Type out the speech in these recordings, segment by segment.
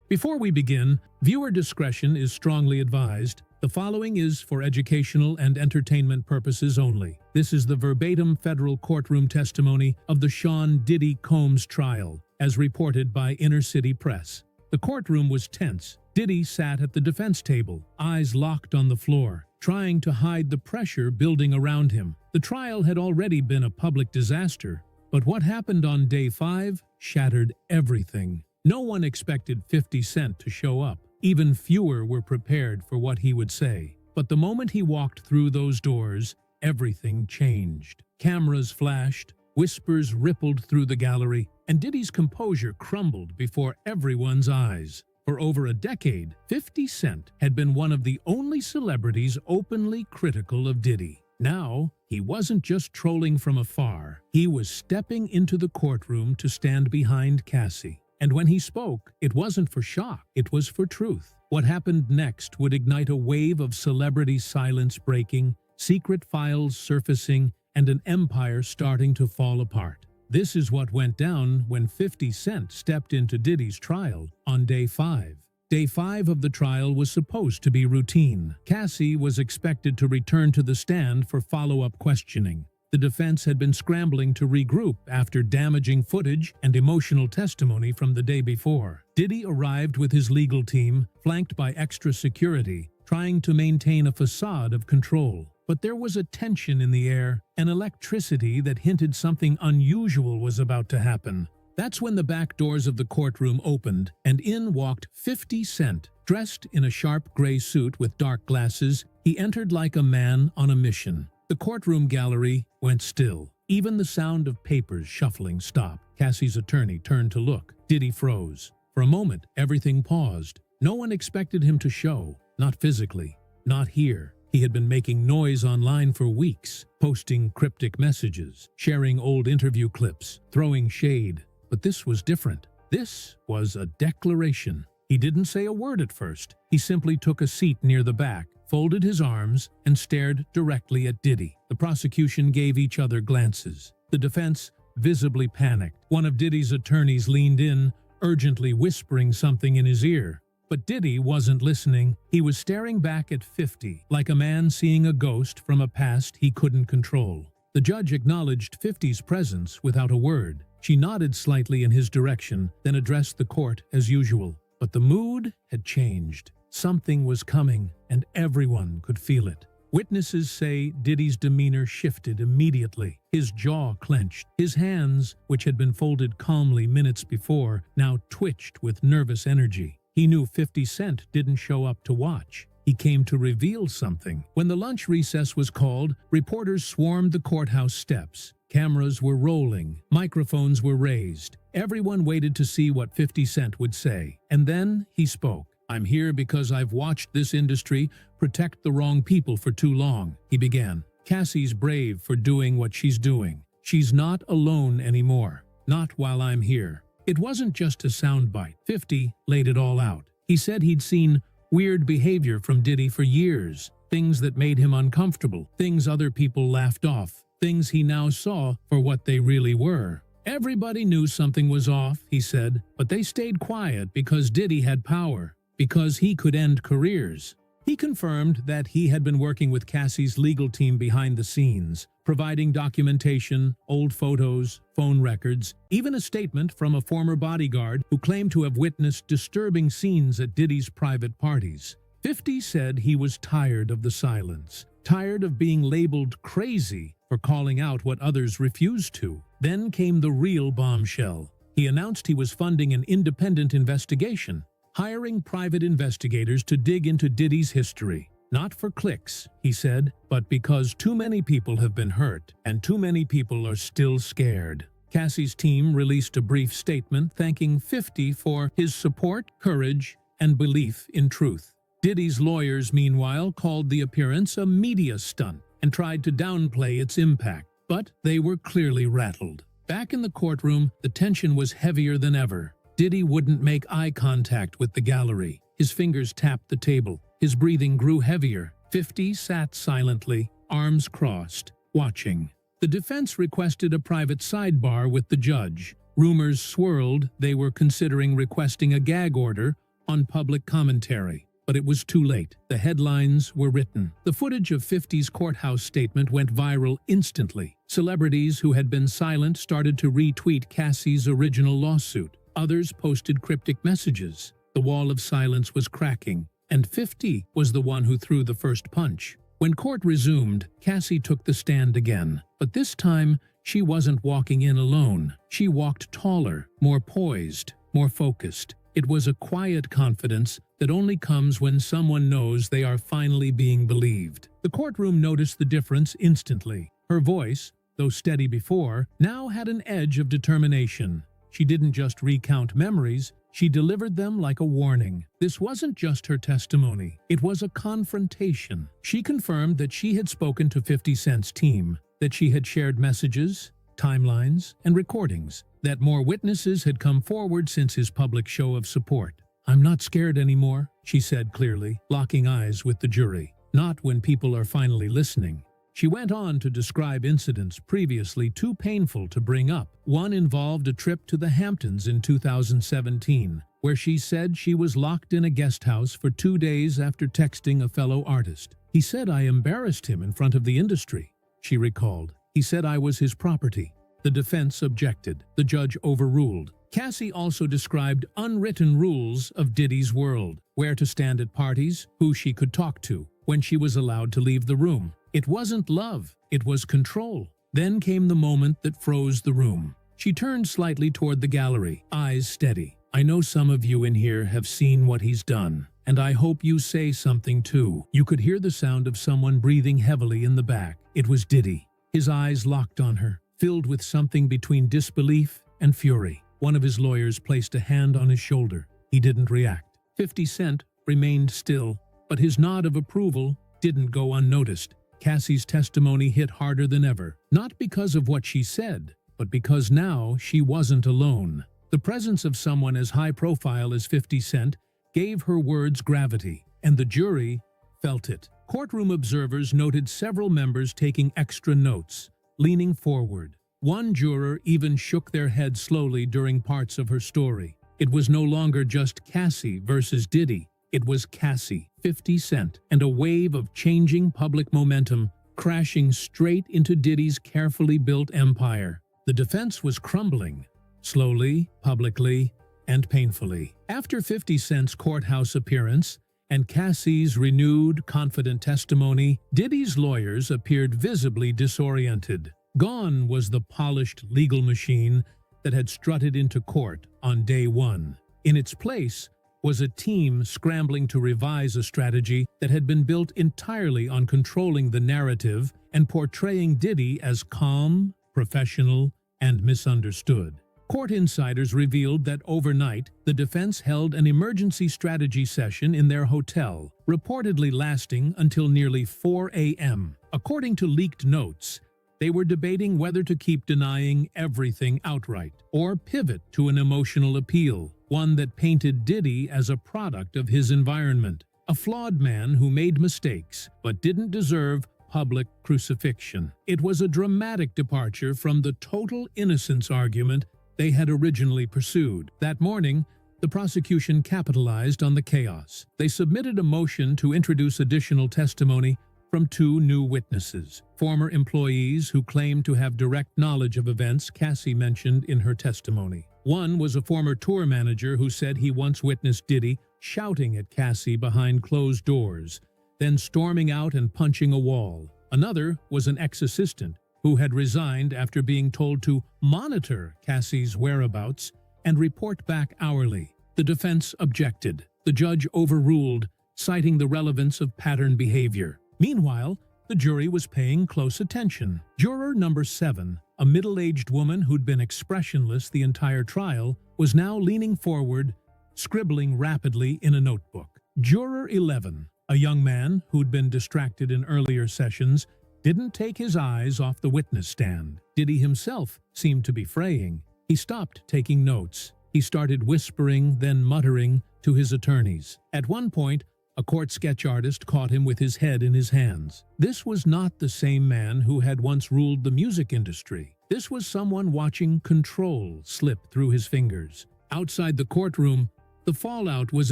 Before we begin, viewer discretion is strongly advised. The following is for educational and entertainment purposes only. This is the verbatim federal courtroom testimony of the Sean Diddy Combs trial, as reported by Inner City Press. The courtroom was tense. Diddy sat at the defense table, eyes locked on the floor, trying to hide the pressure building around him. The trial had already been a public disaster, but what happened on day 5 shattered everything. No one expected 50 Cent to show up. Even fewer were prepared for what he would say. But the moment he walked through those doors, everything changed. Cameras flashed, whispers rippled through the gallery, and Diddy's composure crumbled before everyone's eyes. For over a decade, 50 Cent had been one of the only celebrities openly critical of Diddy. Now, he wasn't just trolling from afar. He was stepping into the courtroom to stand behind Cassie. And when he spoke, it wasn't for shock, it was for truth. What happened next would ignite a wave of celebrity silence breaking, secret files surfacing, and an empire starting to fall apart. This is what went down when 50 Cent stepped into Diddy's trial on day 5. Day 5 of the trial was supposed to be routine. Cassie was expected to return to the stand for follow-up questioning. The defense had been scrambling to regroup after damaging footage and emotional testimony from the day before. Diddy arrived with his legal team, flanked by extra security, trying to maintain a facade of control. But there was a tension in the air, an electricity that hinted something unusual was about to happen. That's when the back doors of the courtroom opened, and in walked 50 Cent. Dressed in a sharp gray suit with dark glasses, he entered like a man on a mission. The courtroom gallery went still. Even the sound of papers shuffling stopped. Cassie's attorney turned to look. Diddy froze. For a moment, everything paused. No one expected him to show. Not physically. Not here. He had been making noise online for weeks, posting cryptic messages, sharing old interview clips, throwing shade. But this was different. This was a declaration. He didn't say a word at first. He simply took a seat near the back, folded his arms, and stared directly at Diddy. The prosecution gave each other glances. The defense visibly panicked. One of Diddy's attorneys leaned in, urgently whispering something in his ear. But Diddy wasn't listening. He was staring back at 50, like a man seeing a ghost from a past he couldn't control. The judge acknowledged 50's presence without a word. She nodded slightly in his direction, then addressed the court as usual. But the mood had changed. Something was coming, and everyone could feel it. Witnesses say Diddy's demeanor shifted immediately. His jaw clenched. His hands, which had been folded calmly minutes before, now twitched with nervous energy. He knew 50 Cent didn't show up to watch. He came to reveal something. When the lunch recess was called, reporters swarmed the courthouse steps. Cameras were rolling. Microphones were raised. Everyone waited to see what 50 Cent would say. And then he spoke. "I'm here because I've watched this industry protect the wrong people for too long," he began. "Cassie's brave for doing what she's doing. She's not alone anymore. Not while I'm here." It wasn't just a soundbite. 50 laid it all out. He said he'd seen weird behavior from Diddy for years, things that made him uncomfortable, things other people laughed off, things he now saw for what they really were. Everybody knew something was off, he said, but they stayed quiet because Diddy had power. Because he could end careers. He confirmed that he had been working with Cassie's legal team behind the scenes, providing documentation, old photos, phone records, even a statement from a former bodyguard who claimed to have witnessed disturbing scenes at Diddy's private parties. 50 said he was tired of the silence, tired of being labeled crazy for calling out what others refused to. Then came the real bombshell. He announced he was funding an independent investigation, hiring private investigators to dig into Diddy's history. Not for clicks, he said, but because too many people have been hurt and too many people are still scared. Cassie's team released a brief statement thanking 50 for his support, courage, and belief in truth. Diddy's lawyers, meanwhile, called the appearance a media stunt and tried to downplay its impact, but they were clearly rattled. Back in the courtroom, the tension was heavier than ever. Diddy wouldn't make eye contact with the gallery. His fingers tapped the table. His breathing grew heavier. 50 sat silently, arms crossed, watching. The defense requested a private sidebar with the judge. Rumors swirled they were considering requesting a gag order, on public commentary. But it was too late. The headlines were written. The footage of 50's courthouse statement went viral instantly. Celebrities who had been silent started to retweet Cassie's original lawsuit. Others posted cryptic messages. The wall of silence was cracking, and 50 was the one who threw the first punch. When court resumed, Cassie took the stand again. But this time, she wasn't walking in alone. She walked taller, more poised, more focused. It was a quiet confidence that only comes when someone knows they are finally being believed. The courtroom noticed the difference instantly. Her voice, though steady before, now had an edge of determination. She didn't just recount memories, she delivered them like a warning. This wasn't just her testimony, it was a confrontation. She confirmed that she had spoken to 50 Cent's team, that she had shared messages, timelines, and recordings, that more witnesses had come forward since his public show of support. "I'm not scared anymore," she said clearly, locking eyes with the jury. "Not when people are finally listening." She went on to describe incidents previously too painful to bring up. One involved a trip to the Hamptons in 2017, where she said she was locked in a guest house for 2 days after texting a fellow artist. "He said I embarrassed him in front of the industry," she recalled. "He said I was his property." The defense objected. The judge overruled. Cassie also described unwritten rules of Diddy's world: where to stand at parties, who she could talk to, when she was allowed to leave the room. It wasn't love, it was control. Then came the moment that froze the room. She turned slightly toward the gallery, eyes steady. "I know some of you in here have seen what he's done, and I hope you say something too." You could hear the sound of someone breathing heavily in the back. It was Diddy. His eyes locked on her, filled with something between disbelief and fury. One of his lawyers placed a hand on his shoulder. He didn't react. 50 Cent remained still, but his nod of approval didn't go unnoticed. Cassie's testimony hit harder than ever, not because of what she said, but because now she wasn't alone. The presence of someone as high profile as 50 Cent gave her words gravity, and the jury felt it. Courtroom observers noted several members taking extra notes, leaning forward. One juror even shook their head slowly during parts of her story. It was no longer just Cassie versus Diddy. It was Cassie, 50 Cent, and a wave of changing public momentum crashing straight into Diddy's carefully built empire. The defense was crumbling, slowly, publicly, and painfully. After 50 Cent's courthouse appearance and Cassie's renewed, confident testimony, Diddy's lawyers appeared visibly disoriented. Gone was the polished legal machine that had strutted into court on day one. In its place was a team scrambling to revise a strategy that had been built entirely on controlling the narrative and portraying Diddy as calm, professional, and misunderstood. Court insiders revealed that overnight, the defense held an emergency strategy session in their hotel, reportedly lasting until nearly 4 a.m. According to leaked notes, they were debating whether to keep denying everything outright or pivot to an emotional appeal, one that painted Diddy as a product of his environment, a flawed man who made mistakes but didn't deserve public crucifixion. It was a dramatic departure from the total innocence argument they had originally pursued. That morning, the prosecution capitalized on the chaos. They submitted a motion to introduce additional testimony from 2 new witnesses, former employees who claimed to have direct knowledge of events Cassie mentioned in her testimony. One was a former tour manager who said he once witnessed Diddy shouting at Cassie behind closed doors, then storming out and punching a wall. Another was an ex-assistant who had resigned after being told to monitor Cassie's whereabouts and report back hourly. The defense objected. The judge overruled, citing the relevance of pattern behavior. Meanwhile, the jury was paying close attention. Juror number 7, a middle-aged woman who'd been expressionless the entire trial, was now leaning forward, scribbling rapidly in a notebook. Juror 11, a young man who'd been distracted in earlier sessions, didn't take his eyes off the witness stand. Diddy himself seemed to be fraying. He stopped taking notes. He started whispering, then muttering to his attorneys. At one point, a court sketch artist caught him with his head in his hands. This was not the same man who had once ruled the music industry. This was someone watching control slip through his fingers. Outside the courtroom, The fallout was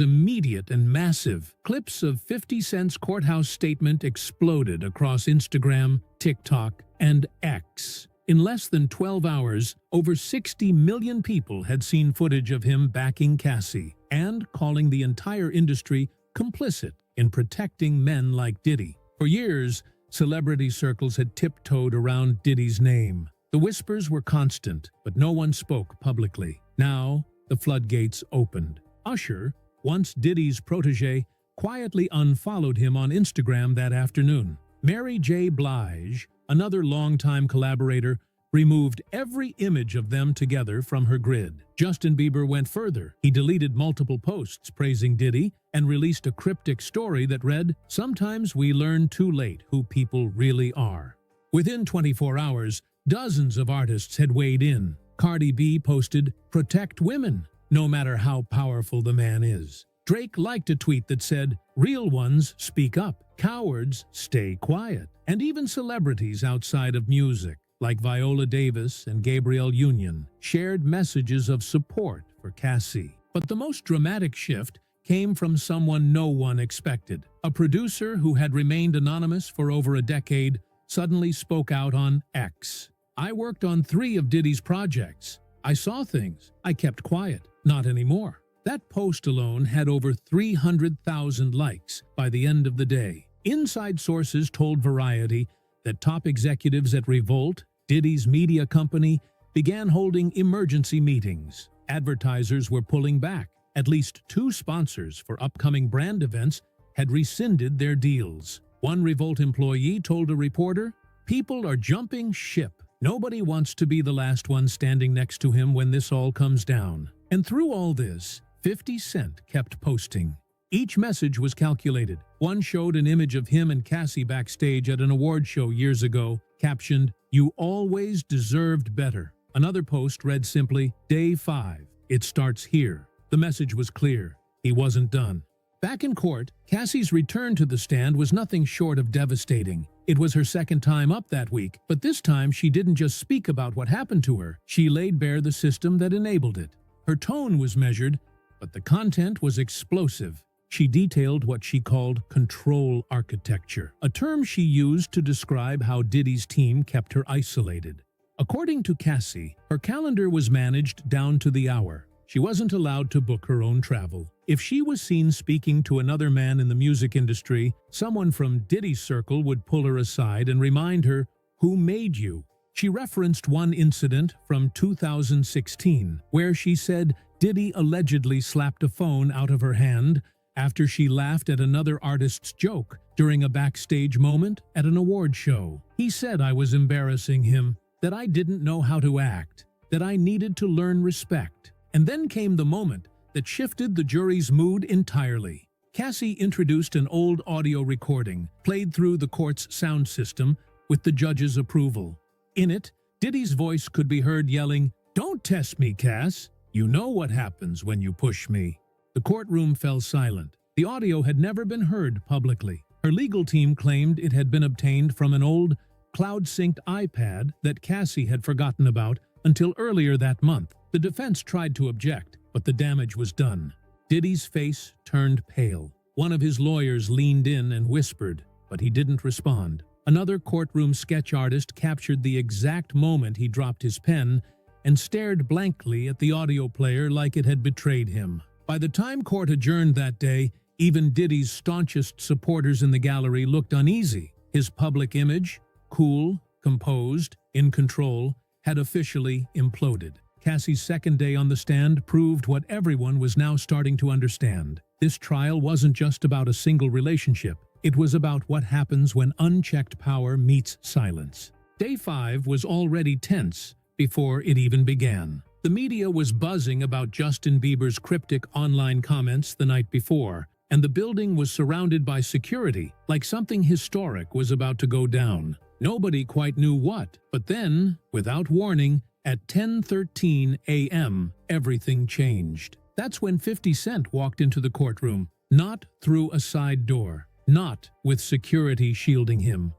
immediate and massive. Clips of 50 Cent's courthouse statement exploded across Instagram, TikTok, and X. In less than 12 hours, over 60 million people had seen footage of him backing Cassie and calling the entire industry complicit in protecting men like Diddy. For years, celebrity circles had tiptoed around Diddy's name. The whispers were constant, but no one spoke publicly. Now, the floodgates opened. Usher, once Diddy's protege, quietly unfollowed him on Instagram that afternoon. Mary J. Blige, another longtime collaborator, removed every image of them together from her grid. Justin Bieber went further. He deleted multiple posts praising Diddy and released a cryptic story that read, "Sometimes we learn too late who people really are." Within 24 hours, dozens of artists had weighed in. Cardi B posted, "Protect women, no matter how powerful the man is." Drake liked a tweet that said, "Real ones speak up, cowards stay quiet." And even celebrities outside of music, like Viola Davis and Gabrielle Union, shared messages of support for Cassie. But the most dramatic shift came from someone no one expected. A producer who had remained anonymous for over a decade suddenly spoke out on X. "I worked on 3 of Diddy's projects. I saw things. I kept quiet. Not anymore." That post alone had over 300,000 likes by the end of the day. Inside sources told Variety that top executives at Revolt, Diddy's media company, began holding emergency meetings. Advertisers were pulling back. At least 2 sponsors for upcoming brand events had rescinded their deals. One Revolt employee told a reporter, "People are jumping ship. Nobody wants to be the last one standing next to him when this all comes down." And through all this, 50 Cent kept posting. Each message was calculated. One showed an image of him and Cassie backstage at an award show years ago, captioned, "You always deserved better." Another post read simply, "Day 5. It starts here." The message was clear. He wasn't done. Back in court, Cassie's return to the stand was nothing short of devastating. It was her second time up that week, but this time she didn't just speak about what happened to her. She laid bare the system that enabled it. Her tone was measured, but the content was explosive. She detailed what she called control architecture, a term she used to describe how Diddy's team kept her isolated. According to Cassie, her calendar was managed down to the hour. She wasn't allowed to book her own travel. If she was seen speaking to another man in the music industry, someone from Diddy's circle would pull her aside and remind her, "Who made you?" She referenced one incident from 2016, where she said Diddy allegedly slapped a phone out of her hand after she laughed at another artist's joke during a backstage moment at an award show. He said I was embarrassing him, that I didn't know how to act, that I needed to learn respect. And then came the moment that shifted the jury's mood entirely. Cassie introduced an old audio recording, played through the court's sound system with the judge's approval. In it, Diddy's voice could be heard yelling, "Don't test me, Cass. You know what happens when you push me." The courtroom fell silent. The audio had never been heard publicly. Her legal team claimed it had been obtained from an old, cloud-synced iPad that Cassie had forgotten about until earlier that month. The defense tried to object, but the damage was done. Diddy's face turned pale. One of his lawyers leaned in and whispered, but he didn't respond. Another courtroom sketch artist captured the exact moment he dropped his pen and stared blankly at the audio player like it had betrayed him. By the time court adjourned that day, even Diddy's staunchest supporters in the gallery looked uneasy. His public image, cool, composed, in control, had officially imploded. Cassie's second day on the stand proved what everyone was now starting to understand. This trial wasn't just about a single relationship. It was about what happens when unchecked power meets silence. Day 5 was already tense before it even began. The media was buzzing about Justin Bieber's cryptic online comments the night before, and the building was surrounded by security, like something historic was about to go down. Nobody quite knew what, but then, without warning, at 10:13 a.m., everything changed. That's when 50 Cent walked into the courtroom, not through a side door, not with security shielding him.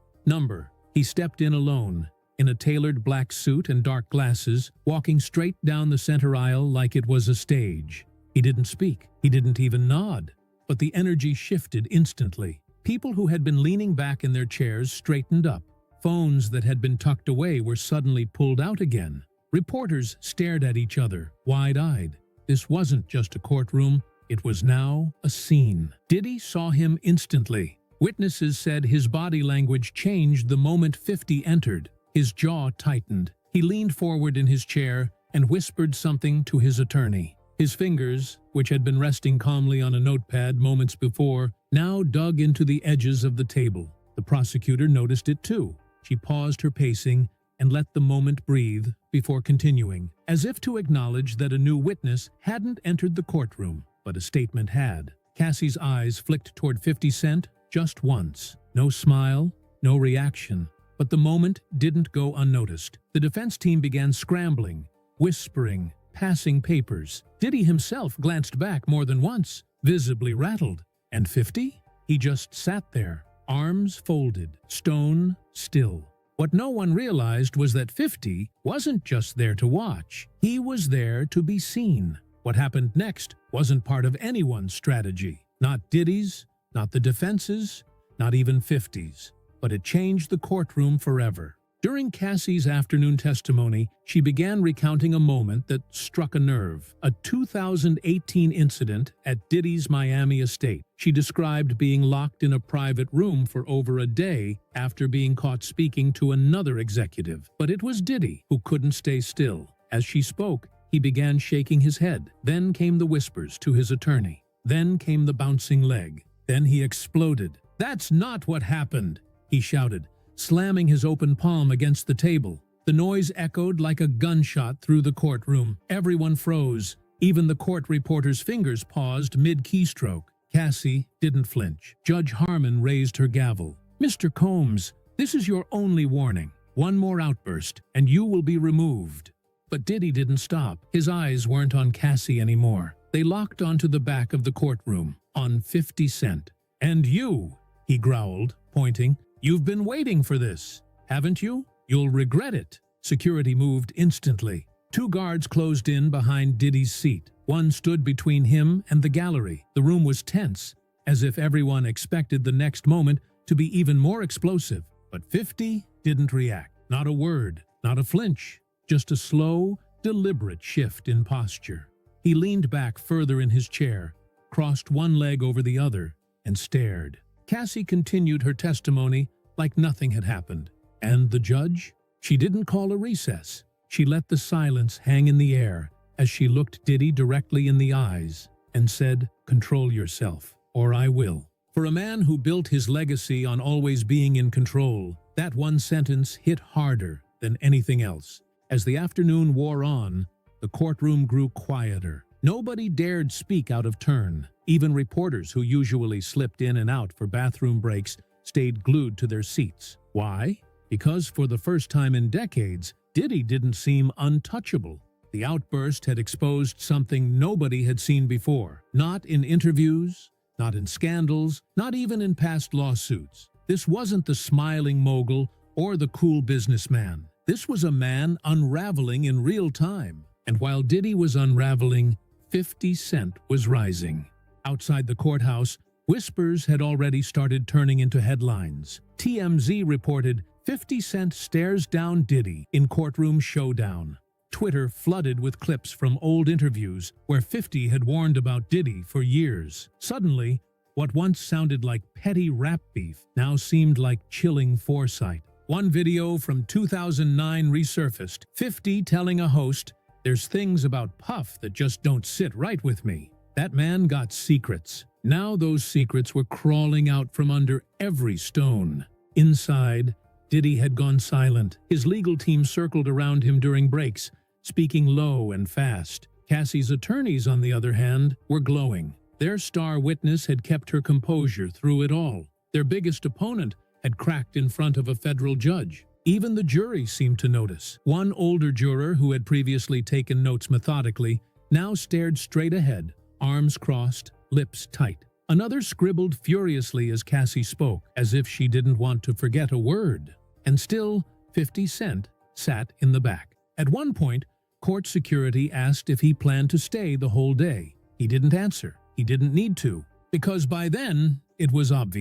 He stepped in alone, in a tailored black suit and dark glasses, walking straight down the center aisle like it was a stage. He didn't speak. He didn't even nod. But the energy shifted instantly. People who had been leaning back in their chairs straightened up. Phones that had been tucked away were suddenly pulled out again. Reporters stared at each other, wide-eyed. This wasn't just a courtroom. It was now a scene. Diddy saw him instantly. Witnesses said his body language changed the moment 50 entered. His jaw tightened. He leaned forward in his chair and whispered something to his attorney. His fingers, which had been resting calmly on a notepad moments before, now dug into the edges of the table. The prosecutor noticed it too. She paused her pacing and let the moment breathe before continuing, as if to acknowledge that a new witness hadn't entered the courtroom, but a statement had. Cassie's eyes flicked toward 50 Cent just once. No smile, no reaction. But the moment didn't go unnoticed. The defense team began scrambling, whispering, passing papers. Diddy himself glanced back more than once, visibly rattled. And 50? He just sat there, arms folded, stone still. What no one realized was that 50 wasn't just there to watch. He was there to be seen. What happened next wasn't part of anyone's strategy. Not Diddy's, not the defense's, not even 50's. But it changed the courtroom forever. During Cassie's afternoon testimony, she began recounting a moment that struck a nerve, a 2018 incident at Diddy's Miami estate. She described being locked in a private room for over a day after being caught speaking to another executive. But it was Diddy who couldn't stay still. As she spoke, he began shaking his head. Then came the whispers to his attorney. Then came the bouncing leg. Then he exploded. "That's not what happened," he shouted, slamming his open palm against the table. The noise echoed like a gunshot through the courtroom. Everyone froze. Even the court reporter's fingers paused mid-keystroke. Cassie didn't flinch. Judge Harmon raised her gavel. "Mr. Combs, this is your only warning. One more outburst, and you will be removed." But Diddy didn't stop. His eyes weren't on Cassie anymore. They locked onto the back of the courtroom, on 50 Cent. "And you," he growled, pointing, "you've been waiting for this, haven't you? You'll regret it." Security moved instantly. 2 guards closed in behind Diddy's seat. One stood between him and the gallery. The room was tense, as if everyone expected the next moment to be even more explosive. But 50 didn't react. Not a word, not a flinch, just a slow, deliberate shift in posture. He leaned back further in his chair, crossed one leg over the other, and stared. Cassie continued her testimony like nothing had happened. And the judge? She didn't call a recess. She let the silence hang in the air as she looked Diddy directly in the eyes and said, "Control yourself, or I will." For a man who built his legacy on always being in control, that one sentence hit harder than anything else. As the afternoon wore on, the courtroom grew quieter. Nobody dared speak out of turn. Even reporters who usually slipped in and out for bathroom breaks stayed glued to their seats. Why? Because for the first time in decades, Diddy didn't seem untouchable. The outburst had exposed something nobody had seen before. Not in interviews, not in scandals, not even in past lawsuits. This wasn't the smiling mogul or the cool businessman. This was a man unraveling in real time. And while Diddy was unraveling, 50 Cent was rising. Outside the courthouse, whispers had already started turning into headlines. TMZ reported, 50 Cent stares down Diddy in courtroom showdown. Twitter flooded with clips from old interviews where 50 had warned about Diddy for years. Suddenly, what once sounded like petty rap beef now seemed like chilling foresight. One video from 2009 resurfaced, 50 telling a host, "There's things about Puff that just don't sit right with me." That man got secrets. Now those secrets were crawling out from under every stone. Inside, Diddy had gone silent. His legal team circled around him during breaks, speaking low and fast. Cassie's attorneys, on the other hand, were glowing. Their star witness had kept her composure through it all. Their biggest opponent had cracked in front of a federal judge. Even the jury seemed to notice. One older juror who had previously taken notes methodically now stared straight ahead, arms crossed, lips tight. Another scribbled furiously as Cassie spoke, as if she didn't want to forget a word. And still, 50 Cent sat in the back. At one point, court security asked if he planned to stay the whole day. He didn't answer. He didn't need to, because by then, it was obvious.